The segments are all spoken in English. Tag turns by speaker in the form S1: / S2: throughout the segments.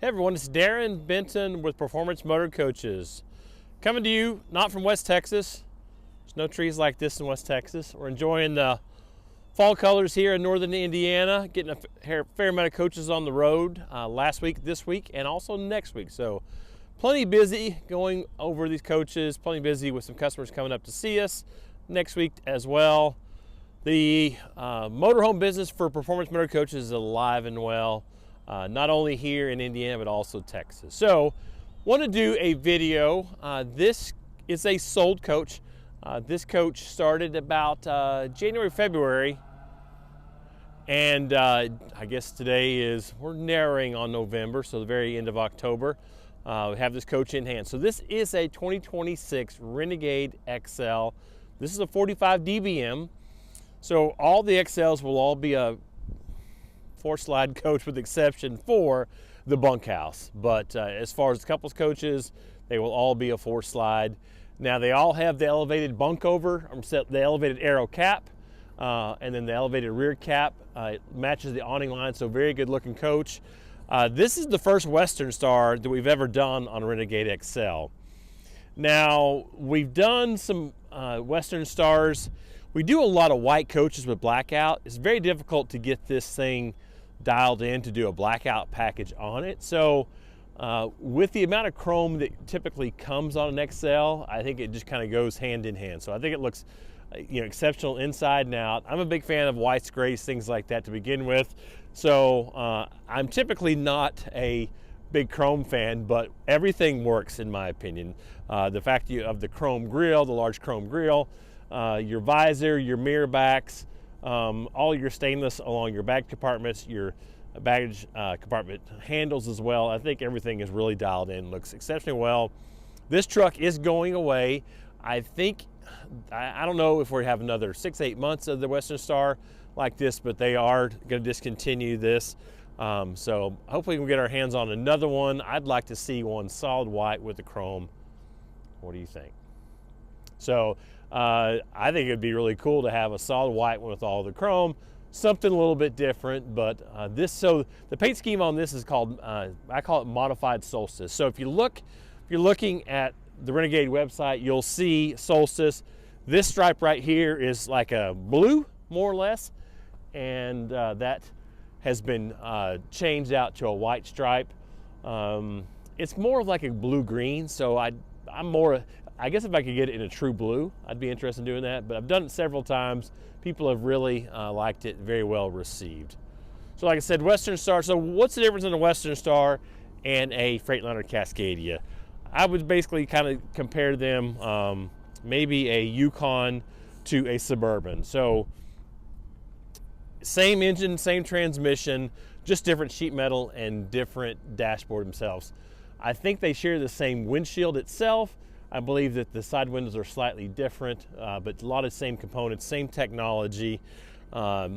S1: Hey everyone, it's Darin Benton with Performance Motor Coaches. Coming to you, not from West Texas. There's no trees like this in West Texas. We're enjoying the fall colors here in northern Indiana, getting a fair amount of coaches on the road last week, this week, and also next week. So plenty busy going over these coaches, plenty busy with some customers coming up to see us next week as well. The motorhome business for Performance Motor Coaches is alive and well. Not only here in Indiana, but also Texas. So, want to do a video. This is a sold coach. This coach started about January, February, and I guess today we're narrowing on November, so the very end of October. We have this coach in hand. So this is a 2026 Renegade XL. This is a 45 dBm. So all the XLs will all be a 4-slide coach with exception for the bunkhouse. But as far as the couples coaches, they will all be a 4-slide. Now they all have the elevated bunk over, the elevated aero cap, and then the elevated rear cap. It matches the awning line, so very good looking coach. This is the first Western Star that we've ever done on Renegade XL. Now we've done some Western Stars. We do a lot of white coaches with blackout. It's very difficult to get this thing dialed in to do a blackout package on it. So with the amount of chrome that typically comes on an XL, I think it just kind of goes hand in hand. So I think it looks exceptional inside and out. I'm a big fan of whites, grays, things like that to begin with. So I'm typically not a big chrome fan, but everything works in my opinion. The fact of the chrome grille, the large chrome grille, your visor, your mirror backs, all your stainless along your bag compartments, your baggage compartment handles as well. I think everything is really dialed in, looks exceptionally well. This truck is going away. I think, I don't know if we have another 6-8 months of the Western Star like this, but they are going to discontinue this. So hopefully we can get our hands on another one. I'd like to see one solid white with the chrome. What do you think? So I think it'd be really cool to have a solid white one with all the chrome, something a little bit different. But so the paint scheme on this is called, I call it modified Solstice. So if you're looking at the Renegade website, you'll see Solstice. This stripe right here is like a blue, more or less, and that has been changed out to a white stripe. It's more of like a blue-green, so I guess if I could get it in a true blue, I'd be interested in doing that, but I've done it several times. People have really liked it, very well received. So like I said, Western Star. So what's the difference in a Western Star and a Freightliner Cascadia? I would basically kind of compare them, maybe a Yukon to a Suburban. So same engine, same transmission, just different sheet metal and different dashboard themselves. I think they share the same windshield itself. I believe that the side windows are slightly different, but a lot of the same components, same technology. I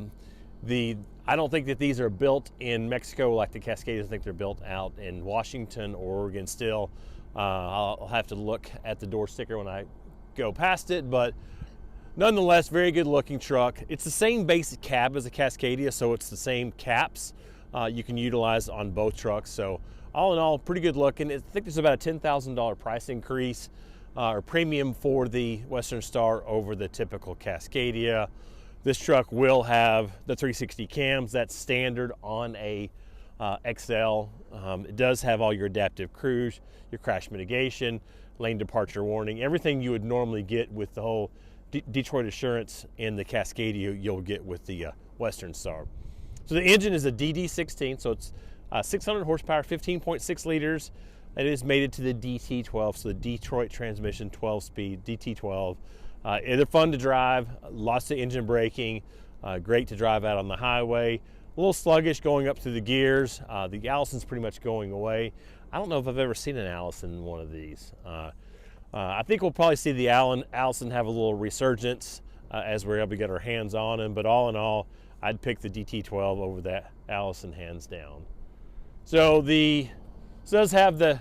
S1: don't think that these are built in Mexico like the Cascadias. I think they're built out in Washington or Oregon still. I'll have to look at the door sticker when I go past it, but nonetheless, very good looking truck. It's the same basic cab as a Cascadia, so it's the same caps you can utilize on both trucks. So all in all, pretty good looking. I think there's about a $10,000 price increase or premium for the Western Star over the typical Cascadia. This truck will have the 360 cams. That's standard on a XL. It does have all your adaptive cruise, your crash mitigation, lane departure warning, everything you would normally get with the whole Detroit Assurance in the Cascadia, you'll get with the Western Star. So the engine is a DD16, so it's 600 horsepower, 15.6 liters. It is mated to the DT12, so the Detroit transmission 12-speed DT12. They're fun to drive, lots of engine braking, great to drive out on the highway. A little sluggish going up through the gears. The Allison's pretty much going away. I don't know if I've ever seen an Allison in one of these. I think we'll probably see the Allison have a little resurgence as we're able to get our hands on them, but all in all, I'd pick the DT12 over that Allison hands down. So this does have the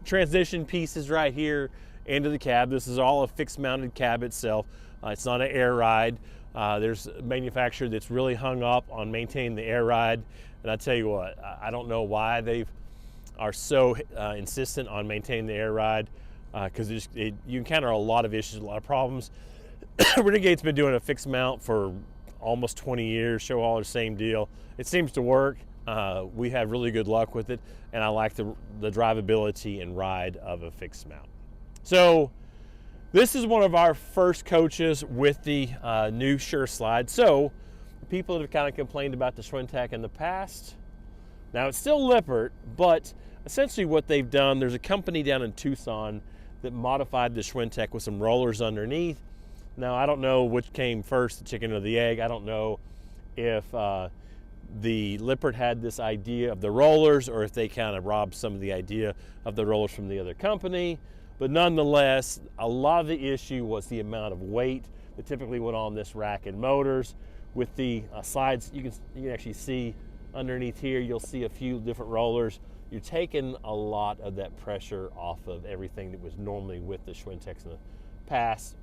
S1: transition pieces right here into the cab. This is all a fixed mounted cab itself. It's not an air ride. There's a manufacturer that's really hung up on maintaining the air ride. And I tell you what, I don't know why they've are so insistent on maintaining the air ride because you encounter a lot of issues, a lot of problems. Renegade's been doing a fixed mount for almost 20 years, show hauler, same deal. It seems to work. We have really good luck with it, and I like the drivability and ride of a fixed mount. So this is one of our first coaches with the new Sure Slide. So people that have kind of complained about the Schwintek in the past, now it's still Lippert, but essentially what they've done, there's a company down in Tucson that modified the Schwintek with some rollers underneath. Now I don't know which came first, the chicken or the egg. I don't know if the Lippert had this idea of the rollers or if they kind of robbed some of the idea of the rollers from the other company. But nonetheless, a lot of the issue was the amount of weight that typically went on this rack and motors. With the slides, you can actually see underneath here, you'll see a few different rollers. You're taking a lot of that pressure off of everything that was normally with the Schwinteks in the past.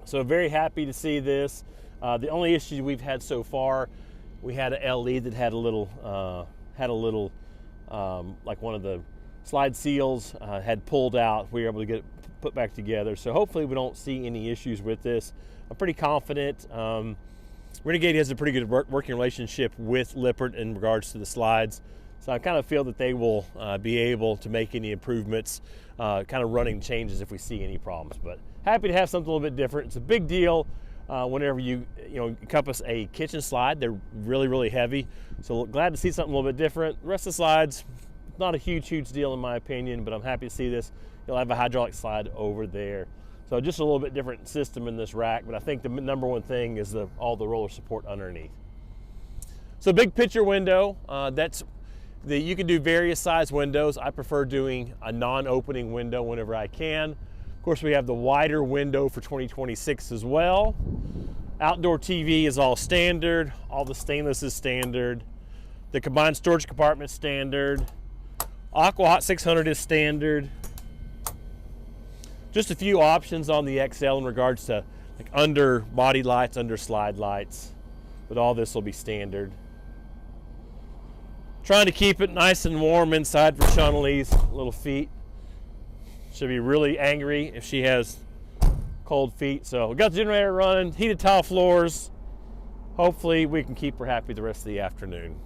S1: So very happy to see this. The only issue we've had so far, we had an LE that had a little like one of the slide seals had pulled out. We were able to get it put back together. So hopefully we don't see any issues with this. I'm pretty confident. Renegade has a pretty good working relationship with Lippert in regards to the slides. So I kind of feel that they will be able to make any improvements, kind of running changes if we see any problems. But happy to have something a little bit different. It's a big deal whenever you encompass a kitchen slide. They're really, really heavy. So glad to see something a little bit different. The rest of the slides, not a huge deal in my opinion, but I'm happy to see this. You'll have a hydraulic slide over there. So just a little bit different system in this rack, but I think the number one thing is all the roller support underneath. So big picture window, you can do various size windows. I prefer doing a non-opening window whenever I can. Of course, we have the wider window for 2026 as well. Outdoor TV is all standard. All the stainless is standard. The combined storage compartment standard. Aqua Hot 600 is standard. Just a few options on the XL in regards to like under body lights, under slide lights, but all this will be standard. Trying to keep it nice and warm inside for Shaunaleigh's little feet. She'll be really angry if she has cold feet. So we got the generator running, heated tile floors. Hopefully we can keep her happy the rest of the afternoon.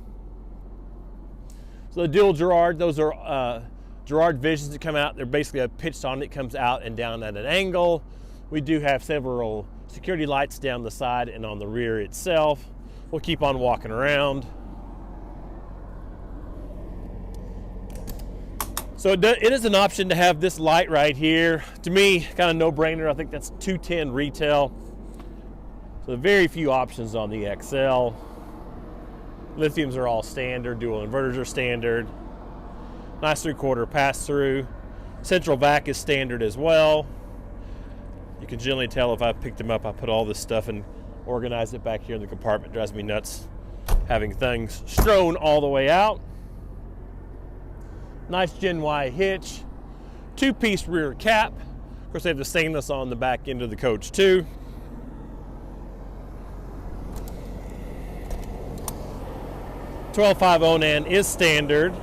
S1: So the dual Girard, those are Girard Visions that come out. They're basically a pitched on it, comes out and down at an angle. We do have several security lights down the side and on the rear itself. We'll keep on walking around. So it is an option to have this light right here. To me, kind of no-brainer. I think that's $210 retail. So very few options on the XL. Lithiums are all standard. Dual inverters are standard. Nice 3/4 pass-through. Central vac is standard as well. You can generally tell if I picked them up, I put all this stuff and organize it back here in the compartment. It drives me nuts having things strewn all the way out. Nice Gen Y hitch. 2-piece rear cap. Of course, they have the stainless on the back end of the coach too. .12.5 Onan is standard.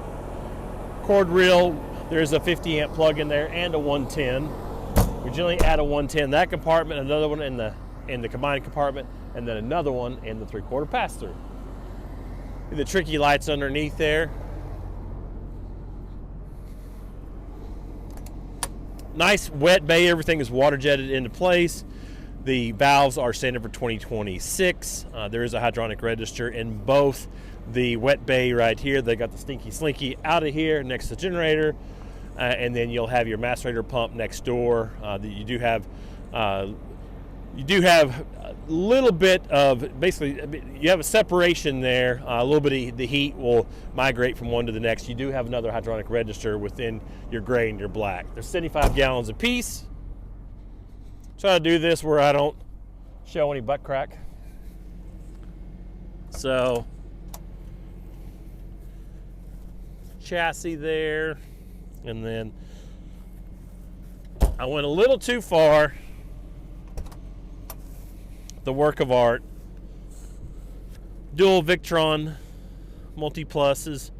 S1: Cord reel, there's a 50 amp plug in there and a 110. We generally add a 110 that compartment, another one in the combined compartment, and then another one in the 3/4 pass-through. The tricky lights underneath there. Nice wet bay, everything is water jetted into place. The valves are standard for 2026. There is a hydronic register in both. The wet bay right here, they got the stinky slinky out of here next to the generator, and then you'll have your macerator pump next door. You do have a little bit of, basically you have a separation there. A little bit of the heat will migrate from one to the next. You do have another hydronic register within your gray and your black. They're 75 gallons a piece. Try to do this where I don't show any butt crack. So chassis there, and then I went a little too far. The work of art. Dual Victron multi-pluses,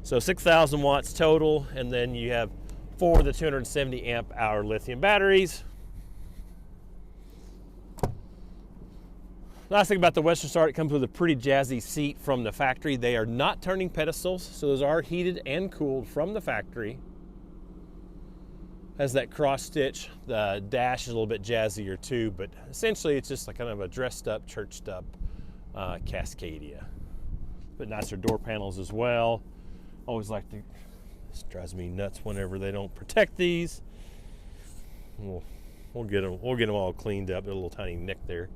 S1: So 6,000 watts total, and then you have 4 of the 270 amp hour lithium batteries. Nice thing about the Western Star, it comes with a pretty jazzy seat from the factory. They are not turning pedestals, so those are heated and cooled from the factory. Has that cross stitch. The dash is a little bit jazzier too, but essentially it's just like kind of a dressed up, churched up Cascadia. But nicer door panels as well. Always like to, this drives me nuts whenever they don't protect these. We'll get them all cleaned up. There's a little tiny nick there.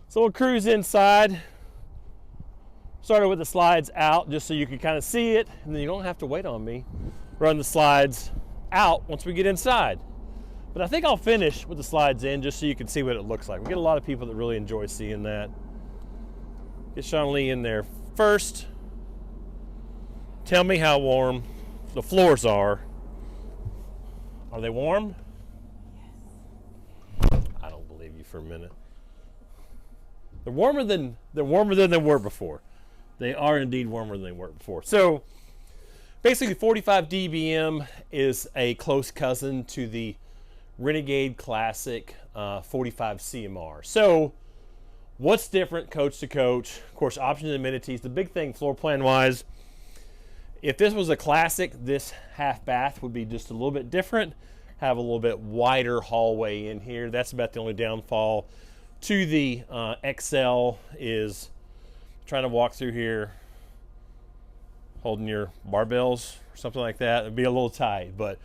S1: So we'll cruise inside. Started with the slides out just so you can kind of see it, and then you don't have to wait on me. Run the slides out once we get inside. But I think I'll finish with the slides in just so you can see what it looks like. We get a lot of people that really enjoy seeing that. Get Sean Lee in there first. Tell me how warm the floors are. Are they warm? Yes. I don't believe you for a minute. They're warmer than they were before. They are indeed warmer than they were before. So basically 45 dBm is a close cousin to the Renegade Classic 45 CMR. So what's different coach to coach? Of course, options and amenities. The big thing floor plan wise, if this was a Classic, this half bath would be just a little bit different. Have a little bit wider hallway in here. That's about the only downfall to the XL is trying to walk through here holding your barbells or something like that. It'd be a little tight, but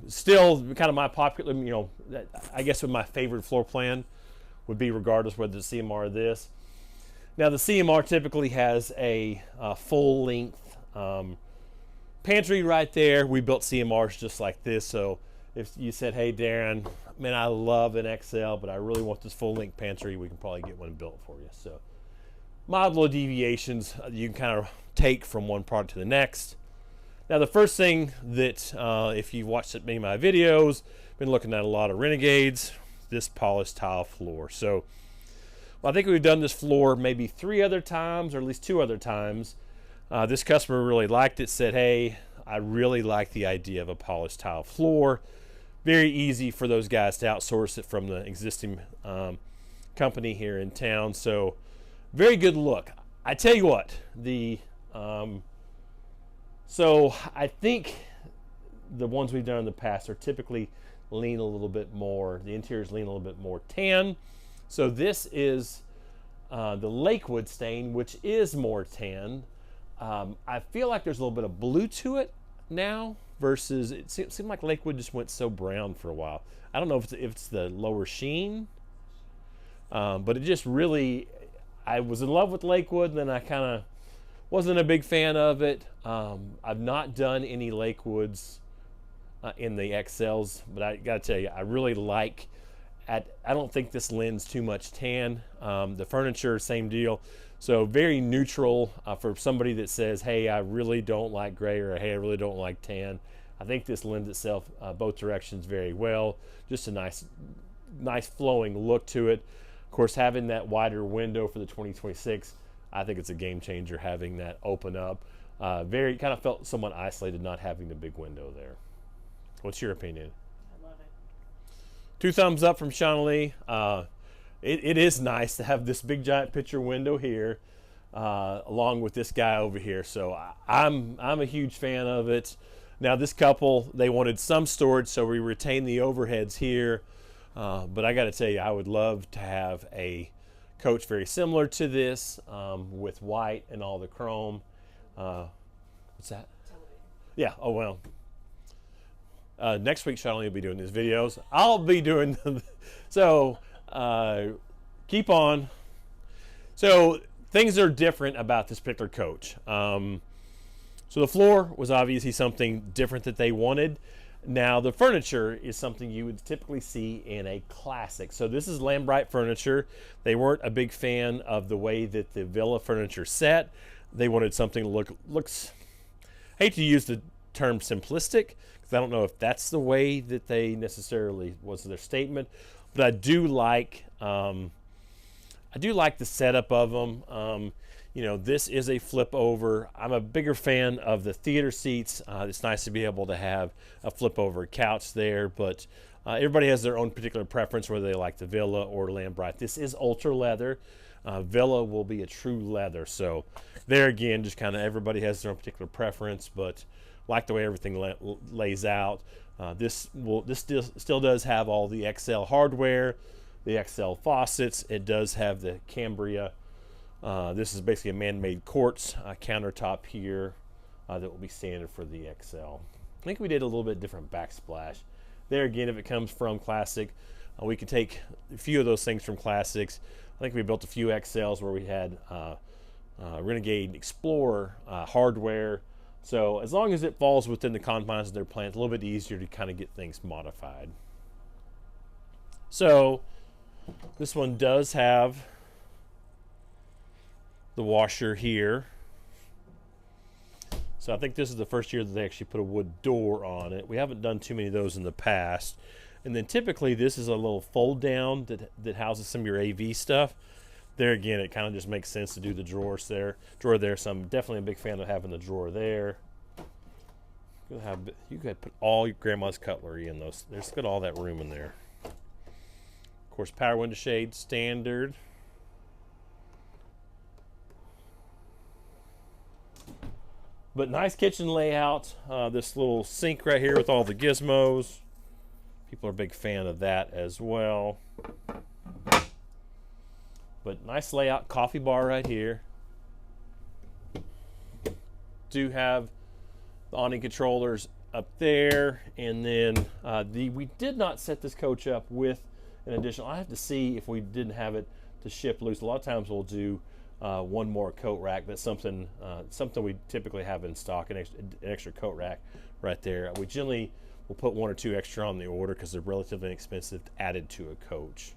S1: still kind of my popular, I guess my favorite floor plan would be regardless whether it's CMR or this. Now the CMR typically has a full length pantry right there. We built CMRs just like this, so if you said, hey Darin, man, I love an XL, but I really want this full length pantry, we can probably get one built for you. So mild little deviations you can kind of take from one product to the next. Now the first thing that, if you've watched many of my videos, been looking at a lot of Renegades, this polished tile floor. So I think we've done this floor maybe 3 other times, or at least 2 other times. This customer really liked it, said, hey, I really like the idea of a polished tile floor. Very easy for those guys to outsource it from the existing company here in town. So very good look. I tell you what, so I think the ones we've done in the past are typically lean a little bit more, the interiors lean a little bit more tan. So this is the Lakewood stain, which is more tan. I feel like there's a little bit of blue to it now versus it seemed like Lakewood just went so brown for a while. I don't know if it's the lower sheen, but it just really, I was in love with Lakewood, and then I kind of wasn't a big fan of it. I've not done any Lakewoods in the XLs, but I gotta tell you, I really like, I don't think this lends too much tan. The furniture, same deal. So very neutral for somebody that says, hey, I really don't like gray, or hey, I really don't like tan. I think this lends itself both directions very well. Just a nice flowing look to it. Of course, having that wider window for the 2026, I think it's a game changer having that open up. Very kind of felt somewhat isolated not having the big window there. What's your opinion?
S2: I love it.
S1: 2 thumbs up from Sean Lee. It is nice to have this big giant picture window here, along with this guy over here. So I'm a huge fan of it. Now this couple, they wanted some storage, so we retained the overheads here. But I got to tell you, I would love to have a coach very similar to this, with white and all the chrome. What's that? Yeah. Oh well. Next week, Sean will be doing these videos. I'll be doing them. So keep on. So things are different about this particular coach. So the floor was obviously something different that they wanted. Now the furniture is something you would typically see in a Classic. So this is Lambrite furniture. They weren't a big fan of the way that the Villa furniture set. They wanted something that looks, I hate to use the term simplistic, because I don't know if that's the way that they necessarily was their statement, but I do like, I I do like the setup of them. You know, this is a flip over. I'm a bigger fan of the theater seats. It's nice to be able to have a flip over couch there, but everybody has their own particular preference, whether they like the Villa or Lambright. This is ultra leather. Villa will be a true leather. So there again, just kind of everybody has their own particular preference, but like the way everything lays out. This still does have all the XL hardware, the XL faucets. It does have the Cambria. This is basically a man-made quartz countertop here that will be standard for the XL. I think we did a little bit different backsplash. There again, if it comes from Classic, we can take a few of those things from Classics. I think we built a few XLs where we had Renegade Explorer hardware. So as long as it falls within the confines of their plan, it's a little bit easier to kind of get things modified. So this one does have the washer here. So I think this is the first year that they actually put a wood door on it. We haven't done too many of those in the past. And then typically this is a little fold down that houses some of your AV stuff. There again, it kind of just makes sense to do the drawer there. So I'm definitely a big fan of having the drawer there. You could put all your grandma's cutlery in those. There's got all that room in there. Of course, power window shade standard. But nice kitchen layout. This little sink right here with all the gizmos. People are a big fan of that as well. But nice layout, coffee bar right here. Do have the awning controllers up there, and then we did not set this coach up with an additional. I have to see if we didn't have it to ship loose. A lot of times we'll do one more coat rack. That's something we typically have in stock, an extra coat rack right there. We generally will put one or two extra on the order because they're relatively inexpensive added to a coach.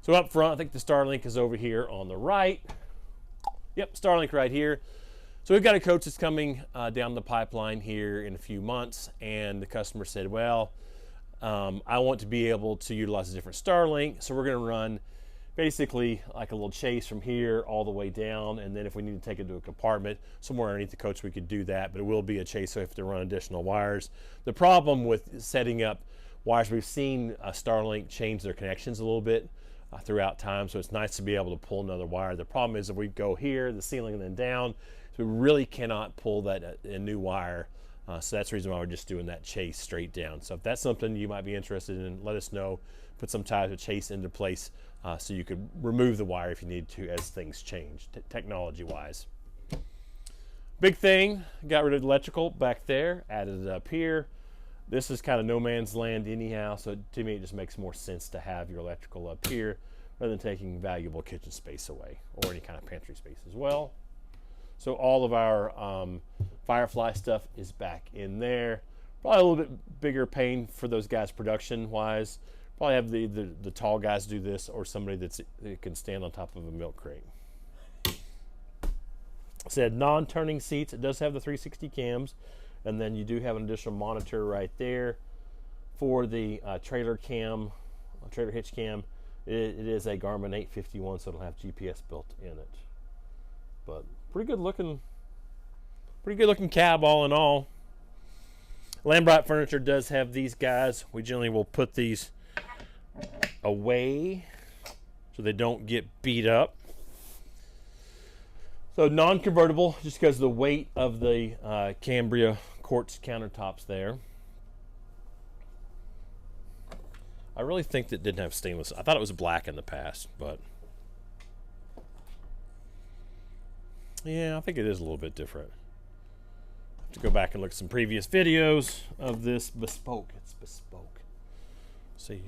S1: So up front, I think the Starlink is over here on the right. Yep, Starlink right here. So we've got a coach that's coming down the pipeline here in a few months, and the customer said, well, I want to be able to utilize a different Starlink, so we're going to run basically like a little chase from here all the way down, and then if we need to take it to a compartment somewhere underneath the coach, we could do that, but it will be a chase, so we have to run additional wires. The problem with setting up wires, we've seen Starlink change their connections a little bit throughout time, so it's nice to be able to pull another wire. The problem is if we go here, the ceiling, and then down, so we really cannot pull that a new wire. So that's the reason why we're just doing that chase straight down. So if that's something you might be interested in, let us know. Put some type of chase into place so you could remove the wire if you need to as things change technology-wise. Big thing, got rid of the electrical back there, added it up here. This is kind of no man's land anyhow, so to me it just makes more sense to have your electrical up here rather than taking valuable kitchen space away or any kind of pantry space as well. So all of our Firefly stuff is back in there. Probably a little bit bigger pain for those guys production-wise. Probably have the tall guys do this, or somebody that can stand on top of a milk crate. Said non-turning seats. It does have the 360 cams, and then you do have an additional monitor right there for the trailer hitch cam. It is a Garmin 851, so it'll have GPS built in it. But pretty good looking cab all in all. Lambright Furniture does have these guys. We generally will put these away so they don't get beat up. So non-convertible, just because of the weight of the Cambria quartz countertops there. I really think that didn't have stainless. I thought it was black in the past, but yeah, I think it is a little bit different. I have to go back and look at some previous videos of this bespoke. It's bespoke. See,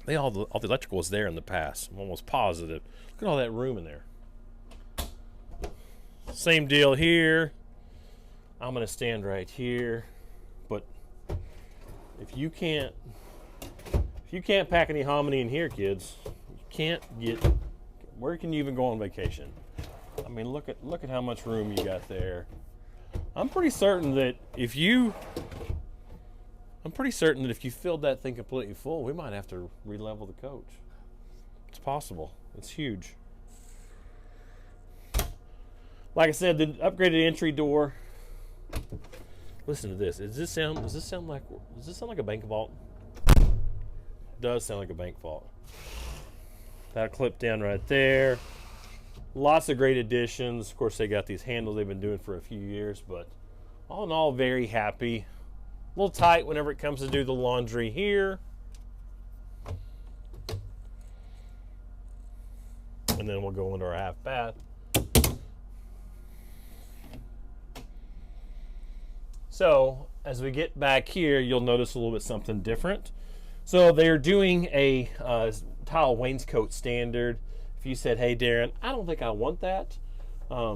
S1: all the electrical was there in the past. I'm almost positive. Look at all that room in there. Same deal here. I'm gonna stand right here, but if you can't pack any hominy in here, kids, you can't get. Where can you even go on vacation? I mean, look at how much room you got there. I'm pretty certain that if you filled that thing completely full, we might have to re-level the coach. it's possible. It's huge. Like I said, the upgraded entry door. Listen to this. Does this sound like a bank vault? It does sound like a bank vault. That'll clip down right there. Lots of great additions. Of course, they got these handles they've been doing for a few years, but all in all, very happy. A little tight whenever it comes to do the laundry here. And then we'll go into our half bath. So as we get back here, you'll notice a little bit something different. So they're doing a tile wainscot standard. If you said, hey Darin, I don't think I want that,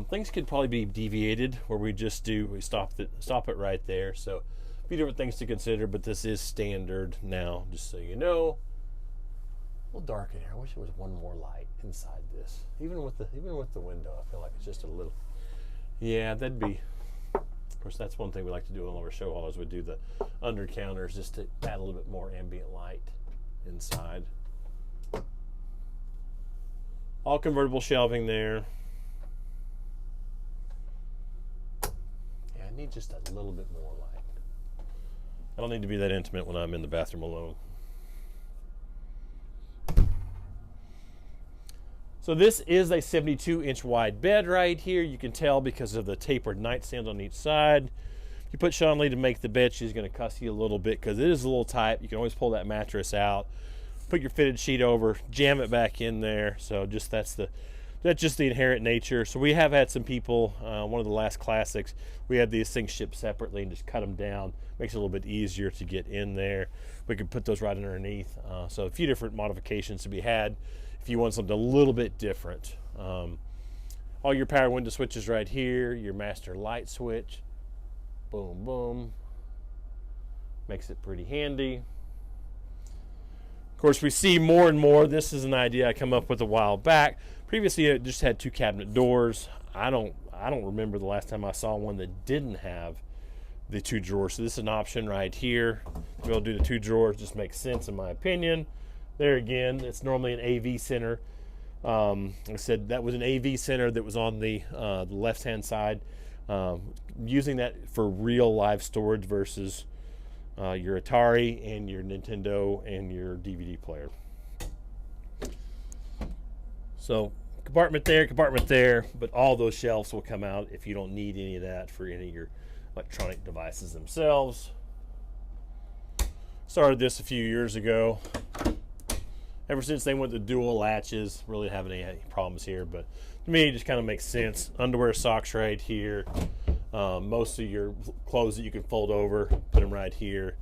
S1: things could probably be deviated where we stop it right there. So a few different things to consider, but this is standard now, just so you know. A little dark in here. I wish there was one more light inside this. Even with the window, I feel like it's just a little. Yeah, that'd be. Of course, that's one thing we like to do on all our show haulers. We do the under counters just to add a little bit more ambient light inside. All convertible shelving there. Yeah, I need just a little bit more light. I don't need to be that intimate when I'm in the bathroom alone. So this is a 72-inch wide bed right here. You can tell because of the tapered nightstands on each side. If you put Sean Lee to make the bed, she's going to cuss you a little bit because it is a little tight. You can always pull that mattress out, put your fitted sheet over, jam it back in there. So just that's just the inherent nature. So we have had some people, one of the last classics, we had these things shipped separately and just cut them down. Makes it a little bit easier to get in there. We could put those right underneath. So a few different modifications to be had if you want something a little bit different. All your power window switches right here, your master light switch, boom, boom. Makes it pretty handy. Of course, we see more and more. This is an idea I come up with a while back. Previously, it just had two cabinet doors. I don't remember the last time I saw one that didn't have the two drawers. So this is an option right here. We'll do the two drawers. Just makes sense in my opinion. There again, it's normally an AV center. Like I said, that was an AV center that was on the left-hand side. Using that for real live storage versus your Atari and your Nintendo and your DVD player. So compartment there, but all those shelves will come out if you don't need any of that for any of your electronic devices themselves. Started this a few years ago. Ever since they went to dual latches, really haven't any problems here, but to me it just kind of makes sense. Underwear, socks right here. Most of your clothes that you can fold over, put them right here.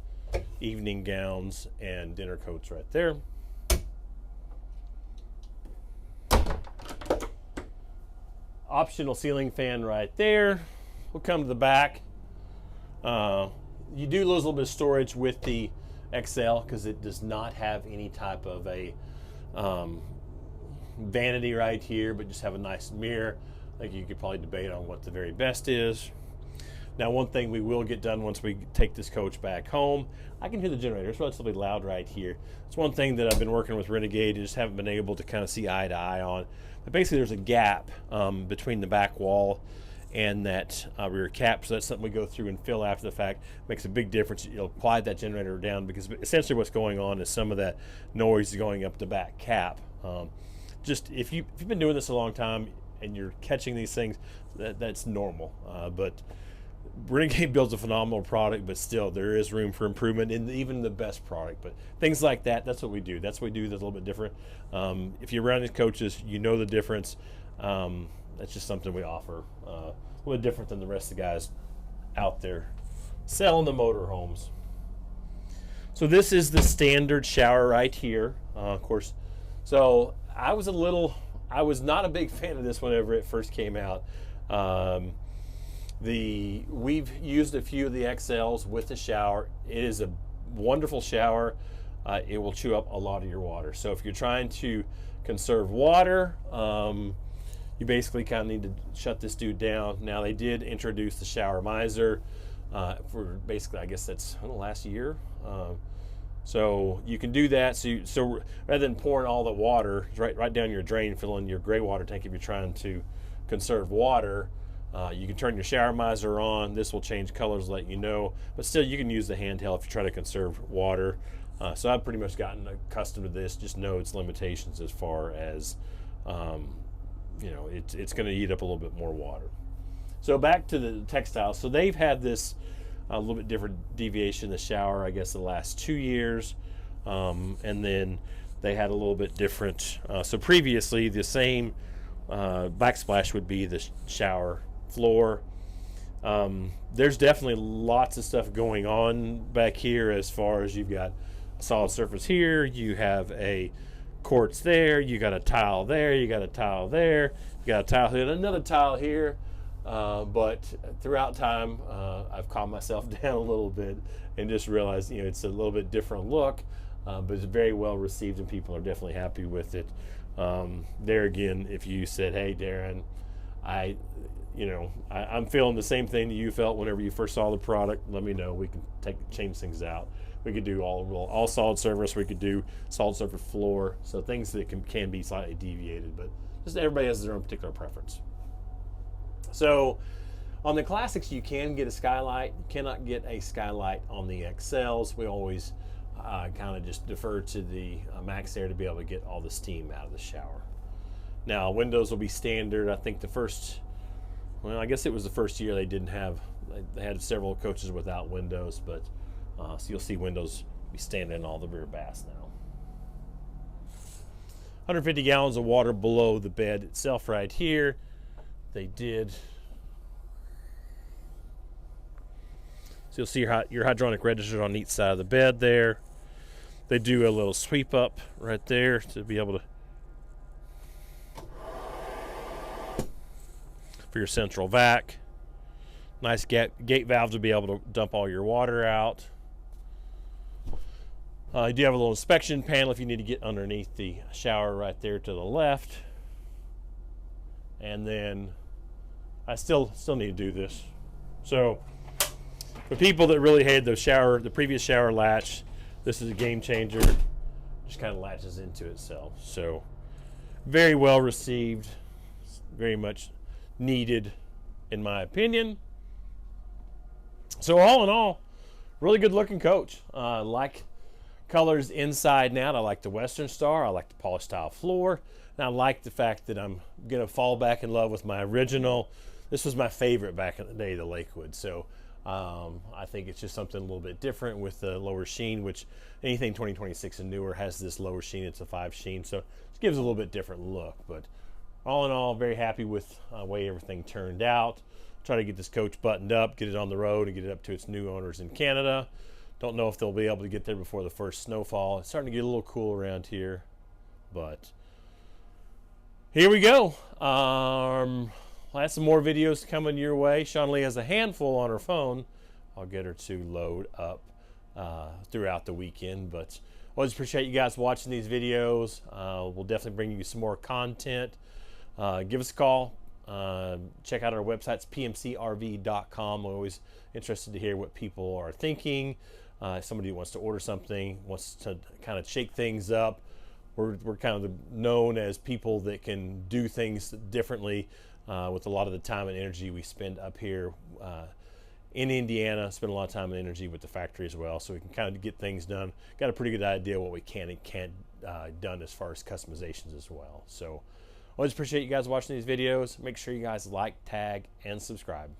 S1: Evening gowns and dinner coats right there. Optional ceiling fan right there. We'll come to the back. You do lose a little bit of storage with the XL because it does not have any type of a vanity right here, but just have a nice mirror. I think you could probably debate on what the very best is. Now, one thing we will get done once we take this coach back home, I can hear the generator. It's relatively loud right here. It's one thing that I've been working with Renegade and just haven't been able to kind of see eye to eye on. But basically, there's a gap between the back wall and that rear cap, so that's something we go through and fill after the fact. Makes a big difference. You'll apply that generator down because essentially what's going on is some of that noise is going up the back cap. Just if you've been doing this a long time and you're catching these things, that's normal. But Renegade builds a phenomenal product, but still there is room for improvement in even the best product. But things like that, that's what we do. That's what we do that's a little bit different. If you're around these coaches, you know the difference. That's just something we offer. A little different than the rest of the guys out there selling the motorhomes. So this is the standard shower right here, of course. So I was not a big fan of this whenever it first came out. We've used a few of the XLs with the shower. It is a wonderful shower. It will chew up a lot of your water. So if you're trying to conserve water, you basically kind of need to shut this dude down. Now they did introduce the shower miser for basically, I guess that's last year. So you can do that. So rather than pouring all the water right down your drain, filling your gray water tank if you're trying to conserve water, you can turn your shower miser on. This will change colors, let you know. But still, you can use the handheld if you try to conserve water. So I've pretty much gotten accustomed to this. Just know its limitations as far as, it's going to eat up a little bit more water. So back to the textiles. So they've had this a little bit different deviation in the shower, I guess, the last 2 years. And then they had a little bit different. So previously, the same backsplash would be the shower floor. There's definitely lots of stuff going on back here as far as you've got a solid surface here, you have a quartz there, you got a tile there, you got a tile there, you got a tile here, and another tile here. But throughout time, I've calmed myself down a little bit and just realized, it's a little bit different look, but it's very well received and people are definitely happy with it. There again, if you said, hey, Darin, I'm feeling the same thing that you felt whenever you first saw the product, let me know. We can change things out. We could do all solid surface. We could do solid surface floor. So things that can be slightly deviated, but just everybody has their own particular preference. So on the Classics, you can get a skylight. You cannot get a skylight on the XLs. We always kind of just defer to the Max Air to be able to get all the steam out of the shower. Now, windows will be standard. I think I guess it was the first year they had several coaches without windows, but so you'll see windows be standing in all the rear baths now. 150 gallons of water below the bed itself right here. They did. So you'll see your hydronic registers on each side of the bed there. They do a little sweep up right there to be able to for your central vac. Nice gate valve to be able to dump all your water out. You do have a little inspection panel if you need to get underneath the shower right there to the left. And then I still need to do this. So for people that really hated the previous shower latch, this is a game changer. Just kind of latches into itself. So very well received, very much needed in my opinion. So all in all, really good looking coach. Like colors inside and out. I like the Western Star. I like the polished tile floor. And I like the fact that I'm going to fall back in love with my original. This was my favorite back in the day, the Lakewood. So I think it's just something a little bit different with the lower sheen, which anything 2026 and newer has this lower sheen. It's a 5 sheen. So it gives a little bit different look. But all in all, very happy with the way everything turned out. Try to get this coach buttoned up, get it on the road, and get it up to its new owners in Canada. Don't know if they'll be able to get there before the first snowfall. It's starting to get a little cool around here, but here we go. I'll have some more videos coming your way. Sean Lee has a handful on her phone. I'll get her to load up throughout the weekend, but always appreciate you guys watching these videos. We'll definitely bring you some more content. Give us a call. Check out our website. It's pmcrv.com. We're always interested to hear what people are thinking. Somebody wants to order something, wants to kind of shake things up. We're kind of known as people that can do things differently with a lot of the time and energy we spend up here in Indiana. Spend a lot of time and energy with the factory as well, so we can kind of get things done. Got a pretty good idea what we can and can't done as far as customizations as well. So always appreciate you guys watching these videos. Make sure you guys like, tag, and subscribe.